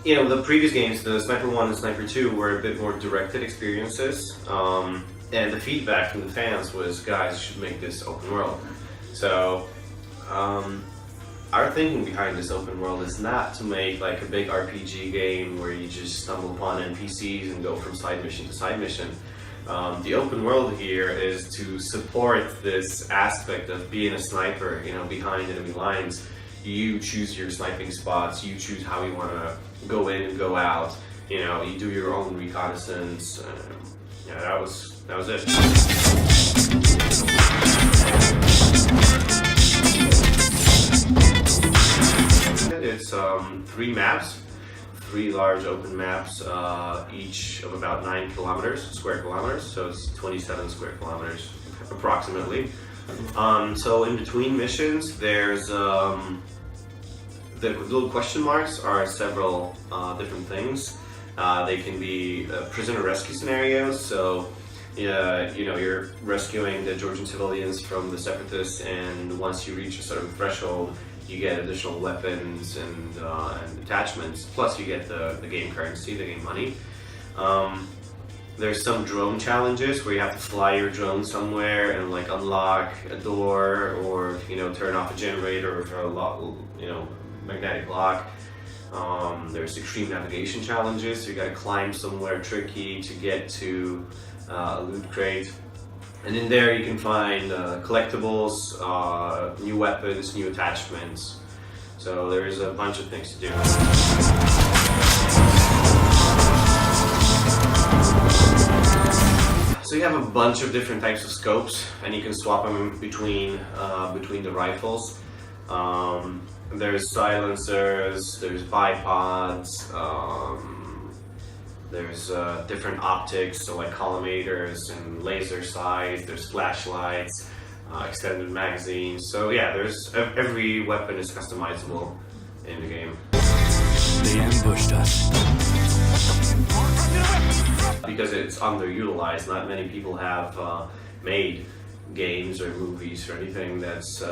you know, the previous games, the Sniper 1 and Sniper 2 were a bit more directed experiences, and the feedback from the fans was, guys, you should make this open world. So our thinking behind this open world is not to make like a big RPG game where you just stumble upon NPCs and go from side mission to side mission. The open world here is to support this aspect of being a sniper, you know, behind enemy lines. You choose your sniping spots, you choose how you want to go in and go out, you know, you do your own reconnaissance. Yeah, that was it. It's 3 maps, 3 large open maps, each of about 9 square kilometers, so it's 27 square kilometers approximately. So in between missions, there's the little question marks are several different things. They can be prisoner rescue scenarios, so you know, you're rescuing the Georgian civilians from the separatists, and once you reach a certain threshold, you get additional weapons and attachments, plus you get the game currency, the game money. There's some drone challenges where you have to fly your drone somewhere and like unlock a door, or you know, turn off a generator or a lock, you know, magnetic lock. There's extreme navigation challenges, so you gotta climb somewhere tricky to get to a loot crate. And in there you can find collectibles, new weapons, new attachments. So there's a bunch of things to do. So you have a bunch of different types of scopes, and you can swap them between the rifles. There's silencers, there's bipods, there's different optics, so like collimators and laser sights, there's flashlights, extended magazines. So yeah, there's every weapon is customizable in the game. They ambushed us. Because it's underutilized, not many people have made games or movies or anything that's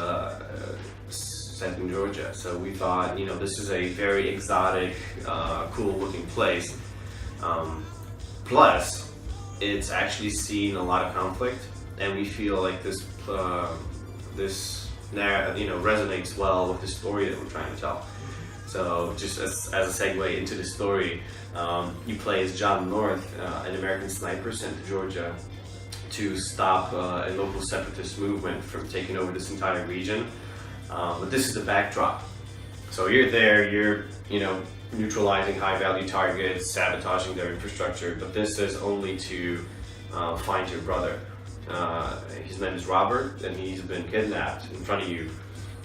set in Georgia. So we thought, you know, this is a very exotic, cool looking place. Plus, it's actually seen a lot of conflict, and we feel like this resonates well with the story that we're trying to tell. So just as a segue into the story, you play as John North, an American sniper sent to Georgia to stop a local separatist movement from taking over this entire region. But this is the backdrop. So you're there, you're, you know, neutralizing high-value targets, sabotaging their infrastructure, but this is only to find your brother. His name is Robert, and he's been kidnapped in front of you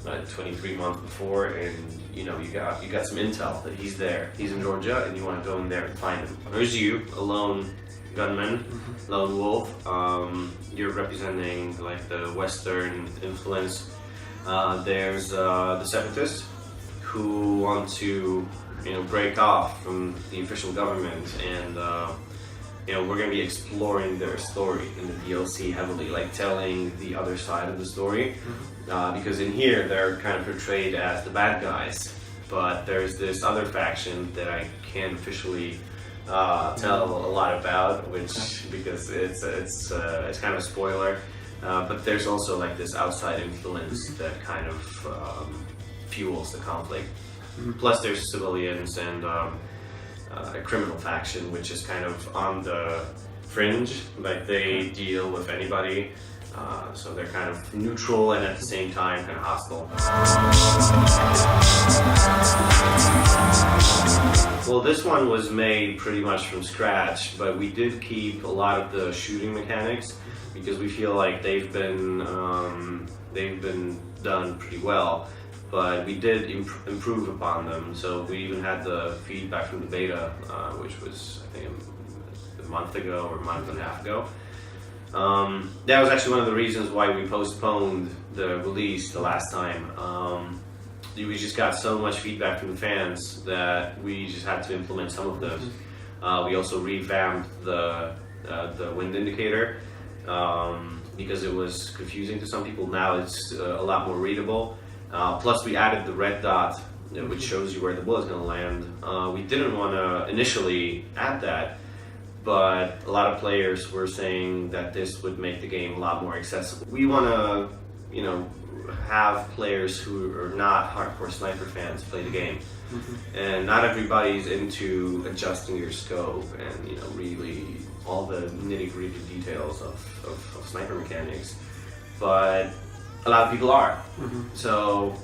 23 months before, and you know, you got some intel that he's there. He's in Georgia, and you want to go in there and find him. There's you, a lone gunman, lone wolf. You're representing like the Western influence. There's the separatists who want to, you know, break off from the official government, and you know, we're going to be exploring their story in the DLC heavily, like telling the other side of the story, because in here they're kind of portrayed as the bad guys, but there's this other faction that I can't officially tell a lot about, which because it's kind of a spoiler, but there's also like this outside influence that kind of fuels the conflict. Plus there's civilians and a criminal faction, which is kind of on the fringe, like they deal with anybody, so they're kind of neutral and at the same time kind of hostile. Well, this one was made pretty much from scratch, but we did keep a lot of the shooting mechanics because we feel like they've been done pretty well. But we did improve upon them, so we even had the feedback from the beta, which was, I think, a month ago or a month and a half ago. That was actually one of the reasons why we postponed the release the last time. We just got so much feedback from the fans that we just had to implement some of those. We also revamped the wind indicator because it was confusing to some people. Now it's a lot more readable. Plus we added the red dot which shows you where the bullet's going to land. We didn't want to initially add that, but a lot of players were saying that this would make the game a lot more accessible. We want to, have players who are not hardcore sniper fans play the game. And not everybody's into adjusting your scope and really all the nitty-gritty details of sniper mechanics, but a lot of people are. So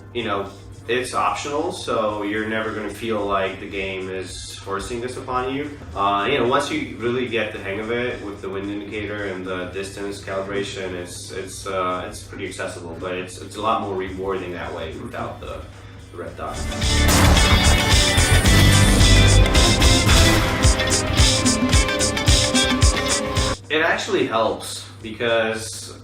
it's optional, so you're never going to feel like the game is forcing this upon you. Once you really get the hang of it with the wind indicator and the distance calibration, it's pretty accessible, but it's a lot more rewarding that way without the red dot. It actually helps because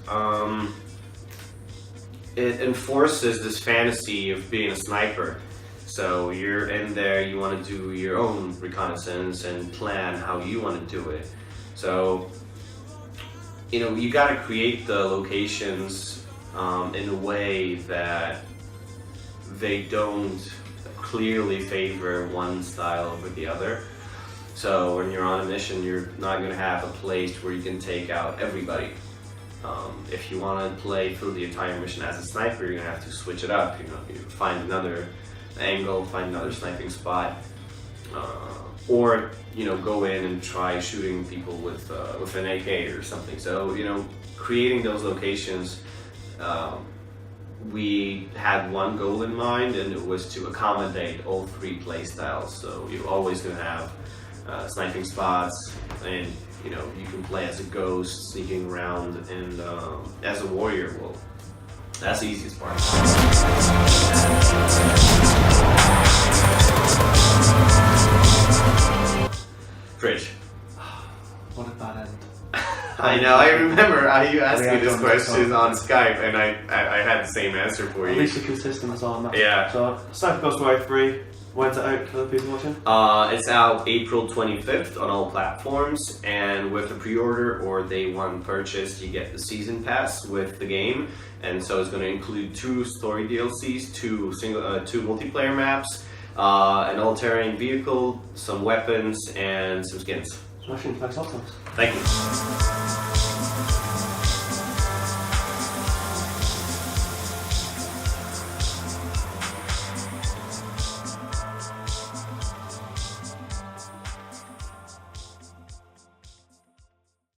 it enforces this fantasy of being a sniper. So you're in there, you want to do your own reconnaissance and plan how you want to do it. So, you got to create the locations in a way that they don't clearly favor one style over the other. So when you're on a mission, you're not going to have a place where you can take out everybody. If you want to play through the entire mission as a sniper, you're going to have to switch it up. You find another angle, find another sniping spot, or go in and try shooting people with an AK or something. So creating those locations, we had one goal in mind, and it was to accommodate all three play styles. So you're always going to have sniping spots, and you can play as a ghost, sneaking around, and as a warrior. Well, that's the easiest part. Fridge. What a bad end. I know, I remember you asked me this question on Skype, and I had the same answer for At you. least you're consistent as well on that. Yeah. So, Sniper Ghost Warrior 3, when's it out for the people watching? It's out April 25th on all platforms, and with a pre-order or day one purchase, you get the season pass with the game, and so it's going to include 2 story DLCs, 2 multiplayer maps, an all-terrain vehicle, some weapons, and some skins. Smashing, thanks a lot, Thomas. Thank you.